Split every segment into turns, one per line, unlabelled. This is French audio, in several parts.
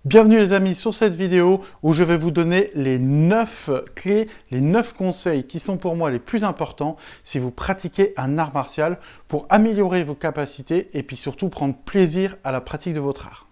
Bienvenue les amis sur cette vidéo où je vais vous donner les 9 clés, les 9 conseils qui sont pour moi les plus importants si vous pratiquez un art martial pour améliorer vos capacités et puis surtout prendre plaisir à la pratique de votre art.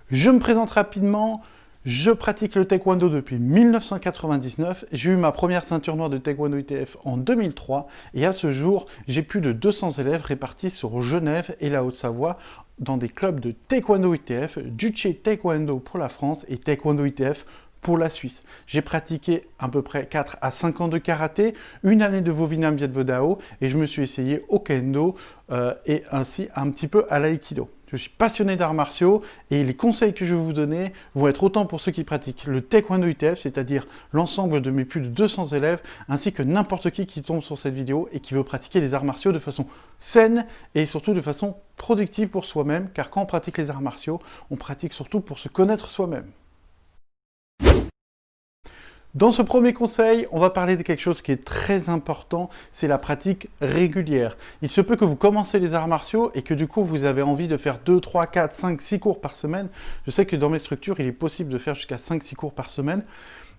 Je me présente rapidement, je pratique le taekwondo depuis 1999, j'ai eu ma première ceinture noire de taekwondo ITF en 2003 et à ce jour j'ai plus de 200 élèves répartis sur Genève et la Haute-Savoie dans des clubs de taekwondo ITF, Juche Taekwondo pour la France et taekwondo ITF pour la Suisse. J'ai pratiqué à peu près 4 à 5 ans de karaté, une année de Vovinam Viet Vo Dao et je me suis essayé au kendo et ainsi un petit peu à l'aïkido. Je suis passionné d'arts martiaux et les conseils que je vais vous donner vont être autant pour ceux qui pratiquent le taekwondo ITF, c'est-à-dire l'ensemble de mes plus de 200 élèves, ainsi que n'importe qui tombe sur cette vidéo et qui veut pratiquer les arts martiaux de façon saine et surtout de façon productive pour soi-même, car quand on pratique les arts martiaux, on pratique surtout pour se connaître soi-même. Dans ce premier conseil, on va parler de quelque chose qui est très important, c'est la pratique régulière. Il se peut que vous commencez les arts martiaux et que du coup vous avez envie de faire 2, 3, 4, 5, 6 cours par semaine. Je sais que dans mes structures, il est possible de faire jusqu'à 5-6 cours par semaine.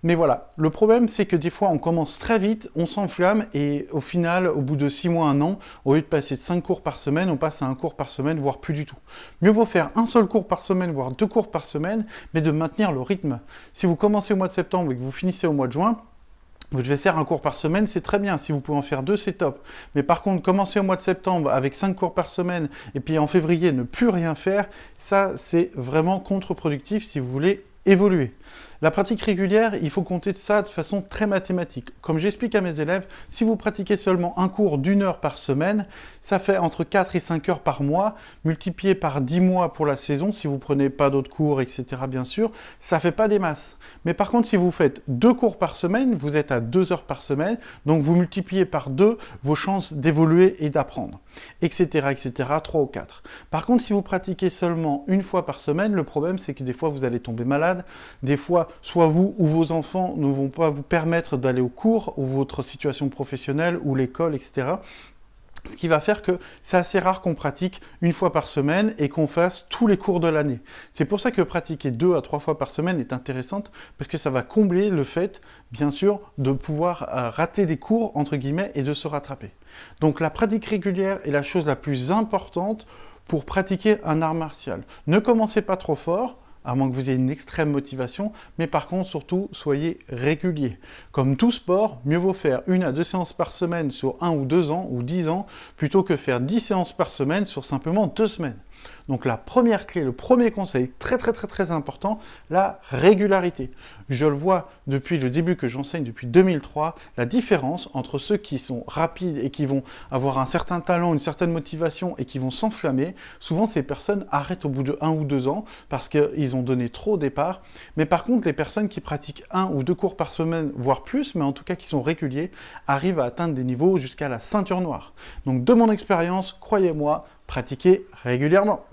Mais voilà, le problème c'est que des fois on commence très vite, on s'enflamme et au final, au bout de 6 mois, 1 an, au lieu de passer de 5 cours par semaine, on passe à 1 cours par semaine, voire plus du tout. Mieux vaut faire un seul cours par semaine, voire 2 cours par semaine, mais de maintenir le rythme. Si vous commencez au mois de septembre et que vous finissez au mois de juin, vous devez faire un cours par semaine, c'est très bien. Si vous pouvez en faire 2, c'est top. Mais par contre, commencer au mois de septembre avec 5 cours par semaine et puis en février ne plus rien faire, ça c'est vraiment contre-productif si vous voulez évoluer. La pratique régulière, il faut compter ça de façon très mathématique. Comme j'explique à mes élèves, si vous pratiquez seulement un cours d'1 heure par semaine, ça fait entre 4 et 5 heures par mois, multiplié par 10 mois pour la saison, si vous ne prenez pas d'autres cours, etc. bien sûr, ça ne fait pas des masses. Mais par contre, si vous faites 2 cours par semaine, vous êtes à 2 heures par semaine, donc vous multipliez par 2 vos chances d'évoluer et d'apprendre, etc., etc., 3 ou 4. Par contre, si vous pratiquez seulement une fois par semaine, le problème c'est que des fois vous allez tomber malade, des fois soit vous ou vos enfants ne vont pas vous permettre d'aller au cours, ou votre situation professionnelle, ou l'école, etc. Ce qui va faire que c'est assez rare qu'on pratique une fois par semaine et qu'on fasse tous les cours de l'année. C'est pour ça que pratiquer 2 à 3 fois par semaine est intéressante, parce que ça va combler le fait, bien sûr, de pouvoir rater des cours, entre guillemets, et de se rattraper. Donc la pratique régulière est la chose la plus importante pour pratiquer un art martial. Ne commencez pas trop fort, à moins que vous ayez une extrême motivation, mais par contre, surtout, soyez régulier. Comme tout sport, mieux vaut faire 1 à 2 séances par semaine sur 1 ou 2 ans, ou 10 ans, plutôt que faire 10 séances par semaine sur simplement 2 semaines. Donc la première clé, le premier conseil, très important, la régularité. Je le vois depuis le début que j'enseigne, depuis 2003, la différence entre ceux qui sont rapides et qui vont avoir un certain talent, une certaine motivation et qui vont s'enflammer. Souvent, ces personnes arrêtent au bout de 1 ou 2 ans parce qu'ils ont donné trop au départ. Mais par contre, les personnes qui pratiquent 1 ou 2 cours par semaine, voire plus, mais en tout cas qui sont réguliers, arrivent à atteindre des niveaux jusqu'à la ceinture noire. Donc de mon expérience, croyez-moi, pratiquez régulièrement.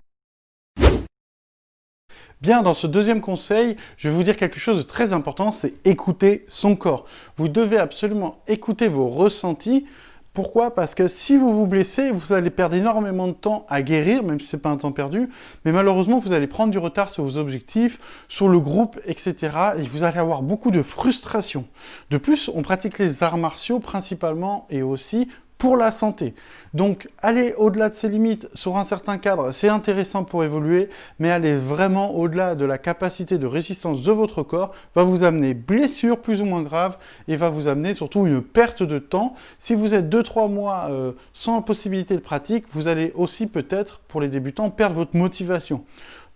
Bien, dans ce deuxième conseil, je vais vous dire quelque chose de très important, c'est écouter son corps. Vous devez absolument écouter vos ressentis. Pourquoi? Parce que si vous vous blessez, vous allez perdre énormément de temps à guérir, même si ce n'est pas un temps perdu, mais malheureusement, vous allez prendre du retard sur vos objectifs, sur le groupe, etc. Et vous allez avoir beaucoup de frustration. De plus, on pratique les arts martiaux principalement et aussi pour la santé. Donc, aller au-delà de ses limites sur un certain cadre, c'est intéressant pour évoluer, mais aller vraiment au-delà de la capacité de résistance de votre corps va vous amener blessures plus ou moins graves et va vous amener surtout une perte de temps. Si vous êtes 2-3 mois sans possibilité de pratique, vous allez aussi peut-être, pour les débutants, perdre votre motivation.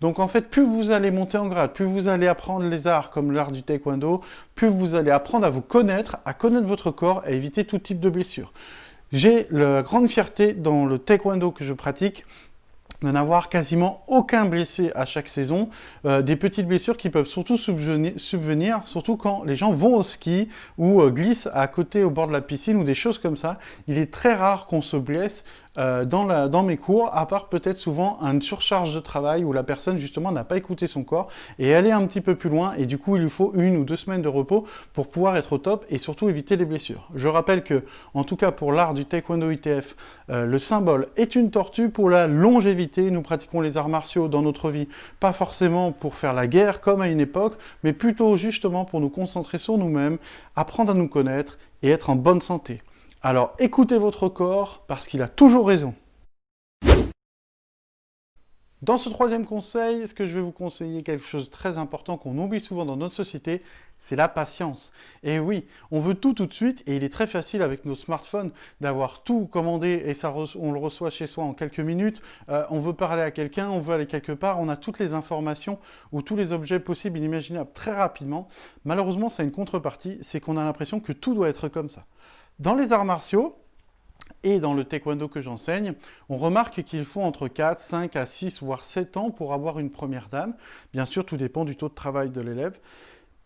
Donc en fait, plus vous allez monter en grade, plus vous allez apprendre les arts comme l'art du taekwondo, plus vous allez apprendre à vous connaître, à connaître votre corps et à éviter tout type de blessure. J'ai la grande fierté dans le taekwondo que je pratique de n'avoir quasiment aucun blessé à chaque saison, des petites blessures qui peuvent surtout subvenir, surtout quand les gens vont au ski ou glissent à côté au bord de la piscine ou des choses comme ça. Il est très rare qu'on se blesse dans mes cours, à part peut-être souvent une surcharge de travail où la personne justement n'a pas écouté son corps et elle est un petit peu plus loin et du coup il lui faut 1 ou 2 semaines de repos pour pouvoir être au top et surtout éviter les blessures. Je rappelle que, en tout cas pour l'art du taekwondo ITF, le symbole est une tortue pour la longévité. vérité, nous pratiquons les arts martiaux dans notre vie, pas forcément pour faire la guerre comme à une époque, mais plutôt justement pour nous concentrer sur nous-mêmes, apprendre à nous connaître et être en bonne santé. Alors écoutez votre corps parce qu'il a toujours raison. Dans ce troisième conseil, ce que je vais vous conseiller, quelque chose de très important qu'on oublie souvent dans notre société, c'est la patience. Et oui, on veut tout de suite et il est très facile avec nos smartphones d'avoir tout commandé et on le reçoit chez soi en quelques minutes. On veut parler à quelqu'un, on veut aller quelque part, on a toutes les informations ou tous les objets possibles et inimaginables très rapidement. Malheureusement, ça a une contrepartie, c'est qu'on a l'impression que tout doit être comme ça. Dans les arts martiaux, et dans le taekwondo que j'enseigne, on remarque qu'il faut entre 4, 5 à 6, voire 7 ans pour avoir une première dame. Bien sûr, tout dépend du taux de travail de l'élève.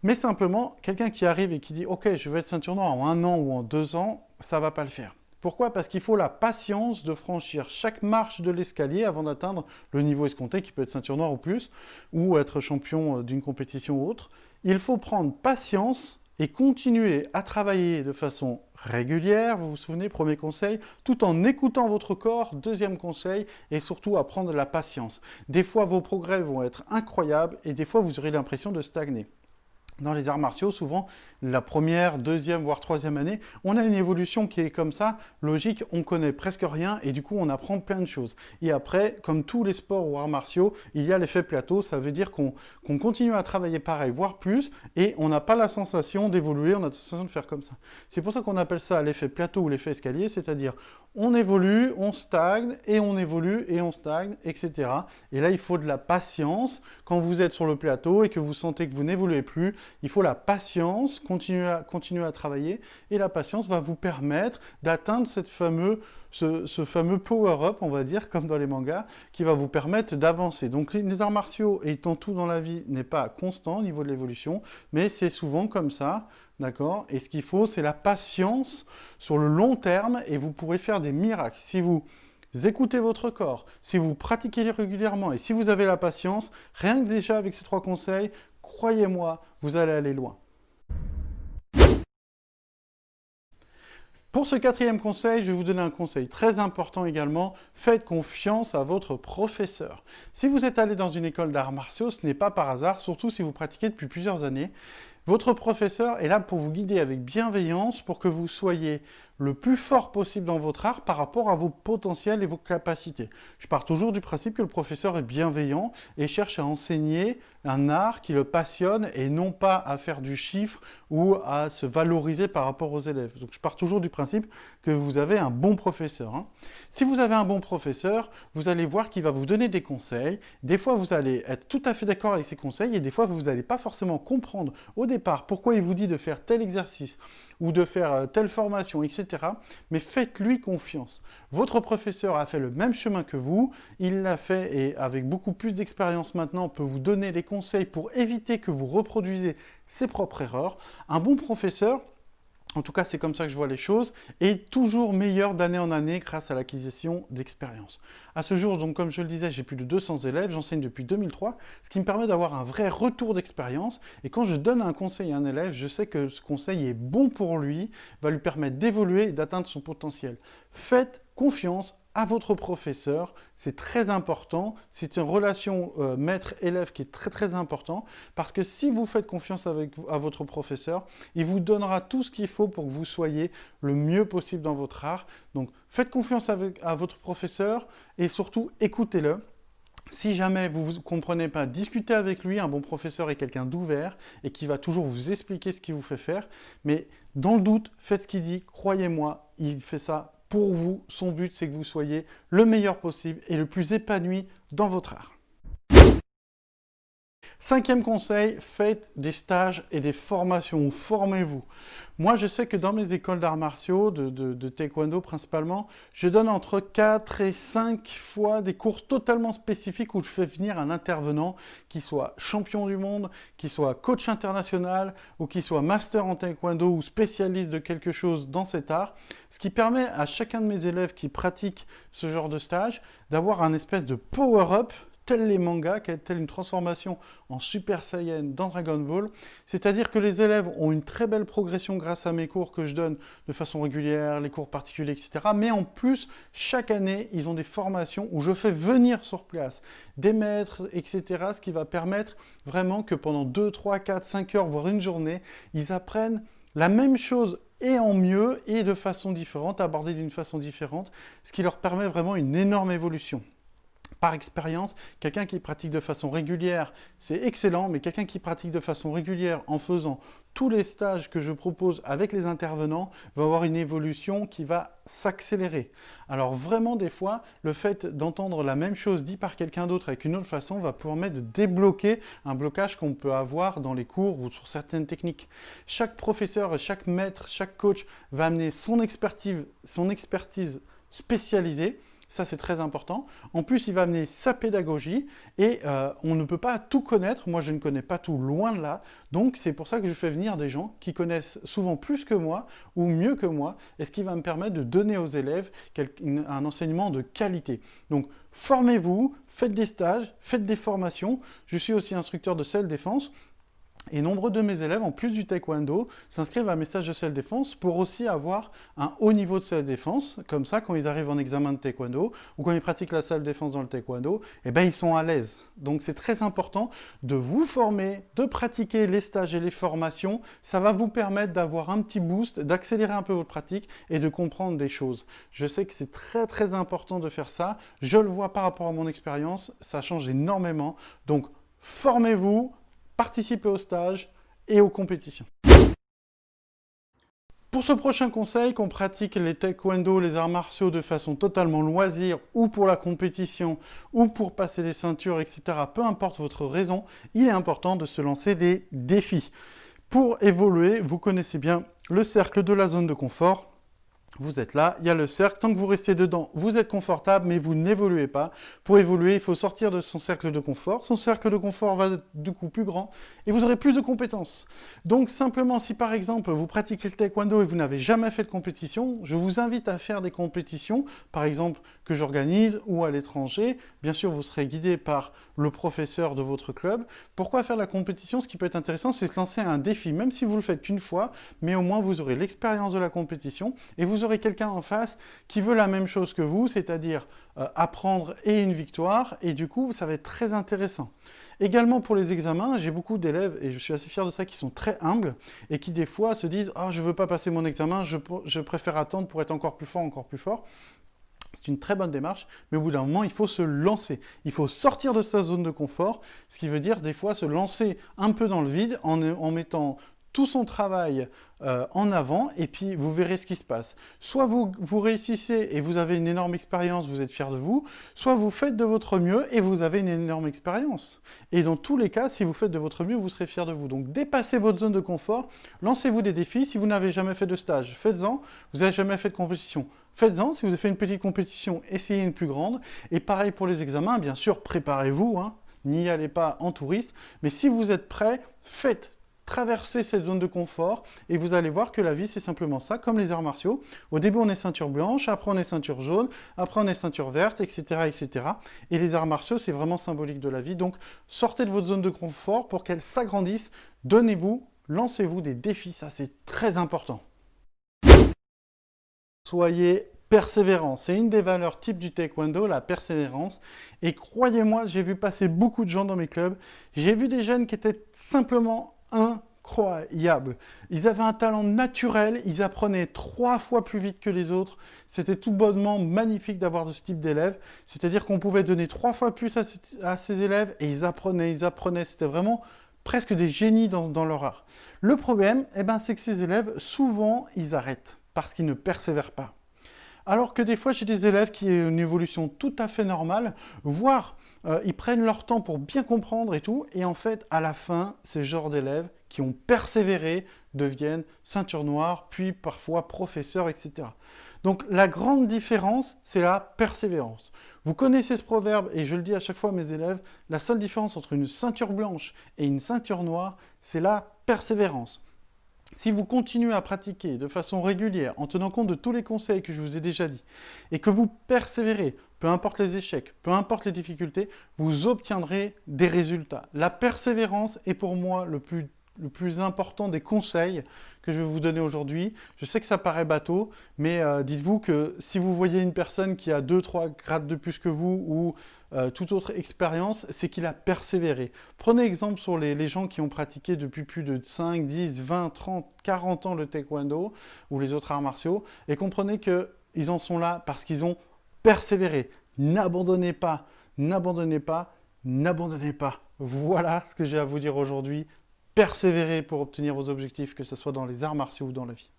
Mais simplement, quelqu'un qui arrive et qui dit « Ok, je veux être ceinture noire en 1 an ou en 2 ans », ça ne va pas le faire. Pourquoi? Parce qu'il faut la patience de franchir chaque marche de l'escalier avant d'atteindre le niveau escompté, qui peut être ceinture noire ou plus, ou être champion d'une compétition ou autre. Il faut prendre patience et continuer à travailler de façon régulière, vous vous souvenez, premier conseil, tout en écoutant votre corps, deuxième conseil, et surtout à prendre de la patience. Des fois, vos progrès vont être incroyables et des fois, vous aurez l'impression de stagner. Dans les arts martiaux, souvent, la première, deuxième, voire troisième année, on a une évolution qui est comme ça, logique, on connaît presque rien et du coup, on apprend plein de choses. Et après, comme tous les sports ou arts martiaux, il y a l'effet plateau, ça veut dire qu'on continue à travailler pareil, voire plus, et on n'a pas la sensation d'évoluer, on a la sensation de faire comme ça. C'est pour ça qu'on appelle ça l'effet plateau ou l'effet escalier, c'est-à-dire on évolue, on stagne, et on évolue, et on stagne, etc. Et là, il faut de la patience. Quand vous êtes sur le plateau et que vous sentez que vous n'évoluez plus, il faut la patience, continuer à travailler, et la patience va vous permettre d'atteindre ce fameux power-up, on va dire, comme dans les mangas, qui va vous permettre d'avancer. Donc les arts martiaux, étant tout dans la vie, n'est pas constant au niveau de l'évolution, mais c'est souvent comme ça, d'accord? Et ce qu'il faut, c'est la patience sur le long terme, et vous pourrez faire des miracles. Si vous écoutez votre corps, si vous pratiquez régulièrement, et si vous avez la patience, rien que déjà avec ces 3 conseils, croyez-moi, vous allez aller loin. Pour ce 4e conseil, je vais vous donner un conseil très important également. Faites confiance à votre professeur. Si vous êtes allé dans une école d'arts martiaux, ce n'est pas par hasard, surtout si vous pratiquez depuis plusieurs années. Votre professeur est là pour vous guider avec bienveillance pour que vous soyez le plus fort possible dans votre art par rapport à vos potentiels et vos capacités. Je pars toujours du principe que le professeur est bienveillant et cherche à enseigner un art qui le passionne et non pas à faire du chiffre ou à se valoriser par rapport aux élèves. Donc je pars toujours du principe que vous avez un bon professeur. Si vous avez un bon professeur, vous allez voir qu'il va vous donner des conseils. Des fois, vous allez être tout à fait d'accord avec ces conseils et des fois, vous n'allez pas forcément comprendre au départ pourquoi il vous dit de faire tel exercice ou de faire telle formation, etc. Mais faites-lui confiance. Votre professeur a fait le même chemin que vous, il l'a fait et avec beaucoup plus d'expérience maintenant peut vous donner les conseils pour éviter que vous reproduisez ses propres erreurs. Un bon professeur, en tout cas c'est comme ça que je vois les choses, est toujours meilleur d'année en année grâce à l'acquisition d'expérience. À ce jour, donc comme je le disais, j'ai plus de 200 élèves, j'enseigne depuis 2003, ce qui me permet d'avoir un vrai retour d'expérience. Et quand je donne un conseil à un élève, je sais que ce conseil est bon pour lui, va lui permettre d'évoluer et d'atteindre son potentiel. Faites confiance à votre professeur, c'est très important, c'est une relation maître-élève qui est très très important, parce que si vous faites confiance à votre professeur, il vous donnera tout ce qu'il faut pour que vous soyez le mieux possible dans votre art. Donc faites confiance à votre professeur et surtout écoutez-le. Si jamais vous ne comprenez pas, discutez avec lui. Un bon professeur est quelqu'un d'ouvert et qui va toujours vous expliquer ce qu'il vous fait faire. Mais dans le doute, faites ce qu'il dit. Croyez-moi, il fait ça pour vous. Son but, c'est que vous soyez le meilleur possible et le plus épanoui dans votre art. 5e conseil, faites des stages et des formations, formez-vous. Moi, je sais que dans mes écoles d'arts martiaux, de taekwondo principalement, je donne entre 4 et 5 fois des cours totalement spécifiques où je fais venir un intervenant qui soit champion du monde, qui soit coach international ou qui soit master en taekwondo ou spécialiste de quelque chose dans cet art, ce qui permet à chacun de mes élèves qui pratiquent ce genre de stage d'avoir un espèce de power-up tel les mangas, telle une transformation en Super Saiyan dans Dragon Ball. C'est-à-dire que les élèves ont une très belle progression grâce à mes cours que je donne de façon régulière, les cours particuliers, etc. Mais en plus, chaque année, ils ont des formations où je fais venir sur place des maîtres, etc. Ce qui va permettre vraiment que pendant 2, 3, 4, 5 heures, voire une journée, ils apprennent la même chose et en mieux et de façon différente, abordée d'une façon différente, ce qui leur permet vraiment une énorme évolution. Par expérience, quelqu'un qui pratique de façon régulière, c'est excellent, mais quelqu'un qui pratique de façon régulière en faisant tous les stages que je propose avec les intervenants va avoir une évolution qui va s'accélérer. Alors vraiment, des fois, le fait d'entendre la même chose dit par quelqu'un d'autre avec une autre façon va permettre de débloquer un blocage qu'on peut avoir dans les cours ou sur certaines techniques. Chaque professeur, chaque maître, chaque coach va amener son expertise spécialisée. Ça, c'est très important. En plus, il va amener sa pédagogie et on ne peut pas tout connaître. Moi, je ne connais pas tout, loin de là. Donc, c'est pour ça que je fais venir des gens qui connaissent souvent plus que moi ou mieux que moi, et ce qui va me permettre de donner aux élèves un enseignement de qualité. Donc, formez-vous, faites des stages, faites des formations. Je suis aussi instructeur de self-défense. Et nombreux de mes élèves, en plus du taekwondo, s'inscrivent à mes stages de self-défense pour aussi avoir un haut niveau de self-défense. Comme ça, quand ils arrivent en examen de taekwondo ou quand ils pratiquent la self-défense dans le taekwondo, eh ben, ils sont à l'aise. Donc c'est très important de vous former, de pratiquer les stages et les formations. Ça va vous permettre d'avoir un petit boost, d'accélérer un peu votre pratique et de comprendre des choses. Je sais que c'est très très important de faire ça. Je le vois par rapport à mon expérience, ça change énormément. Donc formez-vous, participez au stage et aux compétitions. Pour ce prochain conseil, qu'on pratique les taekwondo, les arts martiaux de façon totalement loisir ou pour la compétition ou pour passer les ceintures, etc., peu importe votre raison, il est important de se lancer des défis. Pour évoluer, vous connaissez bien le cercle de la zone de confort. Vous êtes là, il y a le cercle, tant que vous restez dedans, vous êtes confortable, mais vous n'évoluez pas. Pour évoluer, il faut sortir de son cercle de confort. Son cercle de confort va être du coup plus grand et vous aurez plus de compétences. Donc simplement, si par exemple, vous pratiquez le taekwondo et vous n'avez jamais fait de compétition, je vous invite à faire des compétitions, par exemple, que j'organise ou à l'étranger. Bien sûr, vous serez guidé par le professeur de votre club. Pourquoi faire la compétition? Ce qui peut être intéressant, c'est se lancer à un défi, même si vous le faites qu'une fois, mais au moins vous aurez l'expérience de la compétition et vous aurez quelqu'un en face qui veut la même chose que vous, c'est-à-dire apprendre et une victoire, et du coup, ça va être très intéressant. Également pour les examens, j'ai beaucoup d'élèves, et je suis assez fier de ça, qui sont très humbles, et qui des fois se disent « Oh, je ne veux pas passer mon examen, je préfère attendre pour être encore plus fort, encore plus fort ». C'est une très bonne démarche, mais au bout d'un moment, il faut se lancer. Il faut sortir de sa zone de confort, ce qui veut dire des fois se lancer un peu dans le vide en mettant tout son travail en avant, et puis vous verrez ce qui se passe. Soit vous réussissez et vous avez une énorme expérience, vous êtes fier de vous, soit vous faites de votre mieux et vous avez une énorme expérience. Et dans tous les cas, si vous faites de votre mieux, vous serez fier de vous. Donc dépassez votre zone de confort, lancez-vous des défis. Si vous n'avez jamais fait de stage, faites-en. Vous n'avez jamais fait de compétition, faites-en. Si vous avez fait une petite compétition, essayez une plus grande. Et pareil pour les examens, bien sûr, préparez-vous, hein. N'y allez pas en touriste. Mais si vous êtes prêt, faites. Traversez cette zone de confort et vous allez voir que la vie, c'est simplement ça, comme les arts martiaux. Au début, on est ceinture blanche, après on est ceinture jaune, après on est ceinture verte, etc., etc. Et les arts martiaux, c'est vraiment symbolique de la vie. Donc, sortez de votre zone de confort pour qu'elle s'agrandisse. Donnez-vous, lancez-vous des défis, ça c'est très important. Soyez persévérant, c'est une des valeurs types du taekwondo, la persévérance. Et croyez-moi, j'ai vu passer beaucoup de gens dans mes clubs. J'ai vu des jeunes qui étaient simplement incroyables. Ils avaient un talent naturel, ils apprenaient 3 fois plus vite que les autres. C'était tout bonnement magnifique d'avoir de ce type d'élèves. C'est-à-dire qu'on pouvait donner 3 fois plus à ces élèves et ils apprenaient. C'était vraiment presque des génies dans leur art. Le problème, c'est que ces élèves, souvent, ils arrêtent parce qu'ils ne persévèrent pas. Alors que des fois, j'ai des élèves qui ont une évolution tout à fait normale, voire ils prennent leur temps pour bien comprendre et tout, et en fait, à la fin, ces genres d'élèves qui ont persévéré deviennent ceinture noire, puis parfois professeurs, etc. Donc la grande différence, c'est la persévérance. Vous connaissez ce proverbe, et je le dis à chaque fois à mes élèves, la seule différence entre une ceinture blanche et une ceinture noire, c'est la persévérance. Si vous continuez à pratiquer de façon régulière, en tenant compte de tous les conseils que je vous ai déjà dit, et que vous persévérez peu importe les échecs, peu importe les difficultés, vous obtiendrez des résultats. La persévérance est pour moi le plus important des conseils que je vais vous donner aujourd'hui. Je sais que ça paraît bateau, mais dites-vous que si vous voyez une personne qui a 2-3 grades de plus que vous ou toute autre expérience, c'est qu'il a persévéré. Prenez exemple sur les gens qui ont pratiqué depuis plus de 5, 10, 20, 30, 40 ans le taekwondo ou les autres arts martiaux et comprenez qu'ils en sont là parce qu'ils ont persévéré. N'abandonnez pas, n'abandonnez pas, n'abandonnez pas. Voilà ce que j'ai à vous dire aujourd'hui. Persévérez pour obtenir vos objectifs, que ce soit dans les arts martiaux ou dans la vie.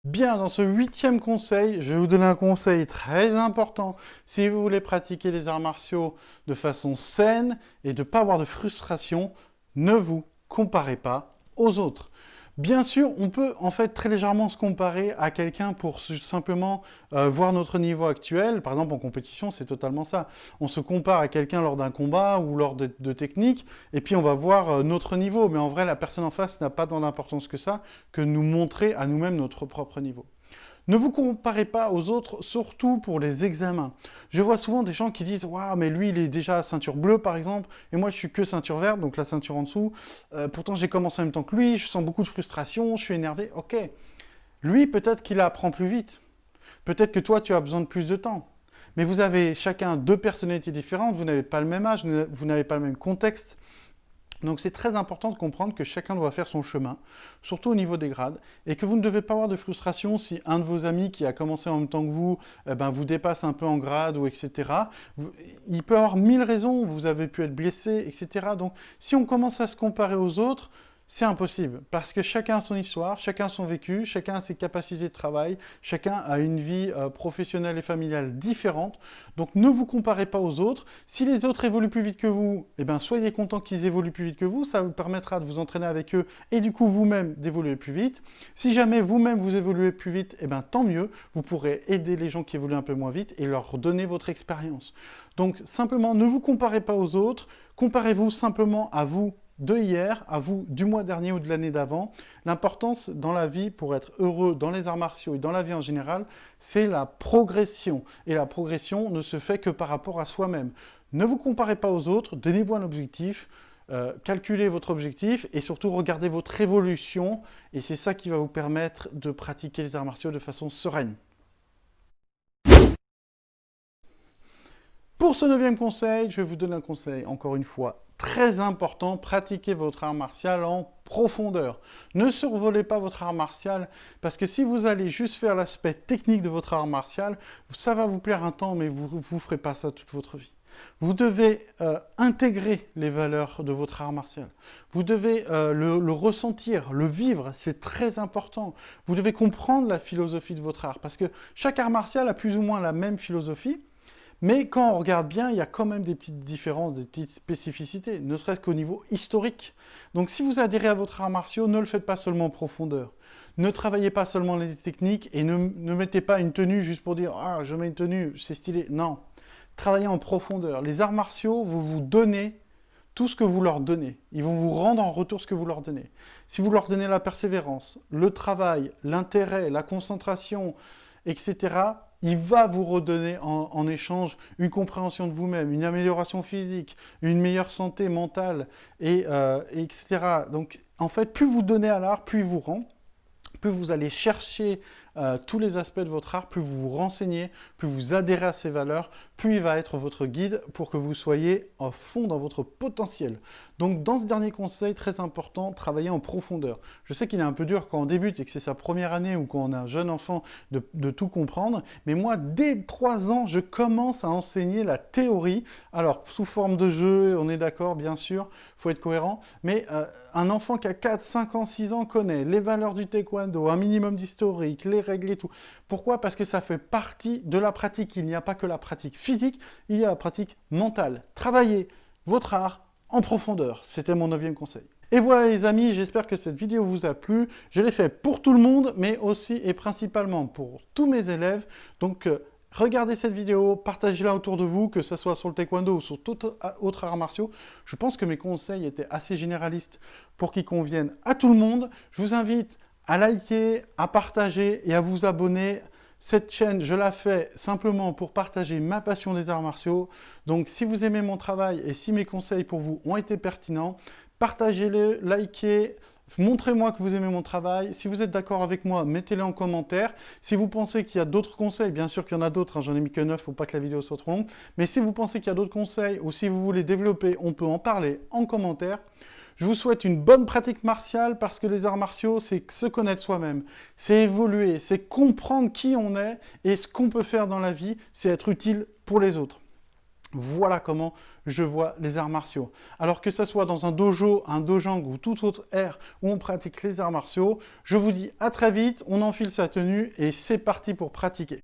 Bien, dans ce 8e conseil, je vais vous donner un conseil très important. Si vous voulez pratiquer les arts martiaux de façon saine et de ne pas avoir de frustration, ne vous comparez pas aux autres. Bien sûr, on peut en fait très légèrement se comparer à quelqu'un pour simplement voir notre niveau actuel. Par exemple, en compétition, c'est totalement ça. On se compare à quelqu'un lors d'un combat ou lors de techniques, et puis on va voir notre niveau. Mais en vrai, la personne en face n'a pas tant d'importance que ça, que nous montrer à nous-mêmes notre propre niveau. Ne vous comparez pas aux autres, surtout pour les examens. Je vois souvent des gens qui disent « Waouh, mais lui, il est déjà ceinture bleue, par exemple, et moi, je suis que ceinture verte, donc la ceinture en dessous. Pourtant, j'ai commencé en même temps que lui, je sens beaucoup de frustration, je suis énervé. » Ok. Lui, peut-être qu'il apprend plus vite. Peut-être que toi, tu as besoin de plus de temps. Mais vous avez chacun 2 personnalités différentes, vous n'avez pas le même âge, vous n'avez pas le même contexte. Donc c'est très important de comprendre que chacun doit faire son chemin, surtout au niveau des grades, et que vous ne devez pas avoir de frustration si un de vos amis qui a commencé en même temps que vous, vous dépasse un peu en grade, ou etc. Il peut avoir 1000 raisons, vous avez pu être blessé, etc. Donc si on commence à se comparer aux autres, c'est impossible, parce que chacun a son histoire, chacun a son vécu, chacun a ses capacités de travail, chacun a une vie professionnelle et familiale différente. Donc ne vous comparez pas aux autres. Si les autres évoluent plus vite que vous, soyez content qu'ils évoluent plus vite que vous, ça vous permettra de vous entraîner avec eux et du coup vous-même d'évoluer plus vite. Si jamais vous-même vous évoluez plus vite, tant mieux, vous pourrez aider les gens qui évoluent un peu moins vite et leur donner votre expérience. Donc simplement ne vous comparez pas aux autres, comparez-vous simplement à vous de hier, à vous du mois dernier ou de l'année d'avant. L'importance dans la vie, pour être heureux dans les arts martiaux et dans la vie en général, c'est la progression. Et la progression ne se fait que par rapport à soi-même. Ne vous comparez pas aux autres, donnez-vous un objectif, calculez votre objectif et surtout regardez votre évolution. Et c'est ça qui va vous permettre de pratiquer les arts martiaux de façon sereine. Pour ce 9e conseil, je vais vous donner un conseil, encore une fois, très important, pratiquez votre art martial en profondeur. Ne survolez pas votre art martial, parce que si vous allez juste faire l'aspect technique de votre art martial, ça va vous plaire un temps, mais vous ne ferez pas ça toute votre vie. Vous devez intégrer les valeurs de votre art martial. Vous devez le ressentir, le vivre, c'est très important. Vous devez comprendre la philosophie de votre art, parce que chaque art martial a plus ou moins la même philosophie, mais quand on regarde bien, il y a quand même des petites différences, des petites spécificités, ne serait-ce qu'au niveau historique. Donc si vous adhérez à votre art martial, ne le faites pas seulement en profondeur. Ne travaillez pas seulement les techniques et ne mettez pas une tenue juste pour dire « Ah, je mets une tenue, c'est stylé ». Non, travaillez en profondeur. Les arts martiaux, vous donnez tout ce que vous leur donnez. Ils vont vous rendre en retour ce que vous leur donnez. Si vous leur donnez la persévérance, le travail, l'intérêt, la concentration, etc., il va vous redonner en échange une compréhension de vous-même, une amélioration physique, une meilleure santé mentale, etc. Donc, en fait, plus vous donnez à l'art, plus il vous rend, plus vous allez chercher tous les aspects de votre art, plus vous vous renseignez, plus vous adhérez à ces valeurs, plus il va être votre guide pour que vous soyez à fond dans votre potentiel. Donc dans ce dernier conseil, très important, travaillez en profondeur. Je sais qu'il est un peu dur quand on débute et que c'est sa première année ou quand on est un jeune enfant de tout comprendre, mais moi, dès 3 ans, je commence à enseigner la théorie. Alors, sous forme de jeu, on est d'accord, bien sûr, il faut être cohérent, mais un enfant qui a 4, 5 ans, 6 ans connaît les valeurs du taekwondo, un minimum d'historique, les règles et tout. Pourquoi? Parce que ça fait partie de la pratique. Il n'y a pas que la pratique physique, il y a la pratique mentale. Travaillez votre art en profondeur. C'était mon 9e conseil. Et voilà les amis, j'espère que cette vidéo vous a plu. Je l'ai fait pour tout le monde, mais aussi et principalement pour tous mes élèves. Donc regardez cette vidéo, partagez-la autour de vous, que ce soit sur le taekwondo ou sur tout autre art martiaux. Je pense que mes conseils étaient assez généralistes pour qu'ils conviennent à tout le monde. Je vous invite à liker, à partager et à vous abonner. Cette chaîne, je la fais simplement pour partager ma passion des arts martiaux. Donc, si vous aimez mon travail et si mes conseils pour vous ont été pertinents, partagez-le, likez, montrez-moi que vous aimez mon travail. Si vous êtes d'accord avec moi, mettez-le en commentaire. Si vous pensez qu'il y a d'autres conseils, bien sûr qu'il y en a d'autres, hein, j'en ai mis que 9 pour pas que la vidéo soit trop longue. Mais si vous pensez qu'il y a d'autres conseils ou si vous voulez développer, on peut en parler en commentaire. Je vous souhaite une bonne pratique martiale parce que les arts martiaux, c'est se connaître soi-même, c'est évoluer, c'est comprendre qui on est et ce qu'on peut faire dans la vie, c'est être utile pour les autres. Voilà comment je vois les arts martiaux. Alors que ce soit dans un dojo, un dojang ou toute autre ère où on pratique les arts martiaux, je vous dis à très vite, on enfile sa tenue et c'est parti pour pratiquer.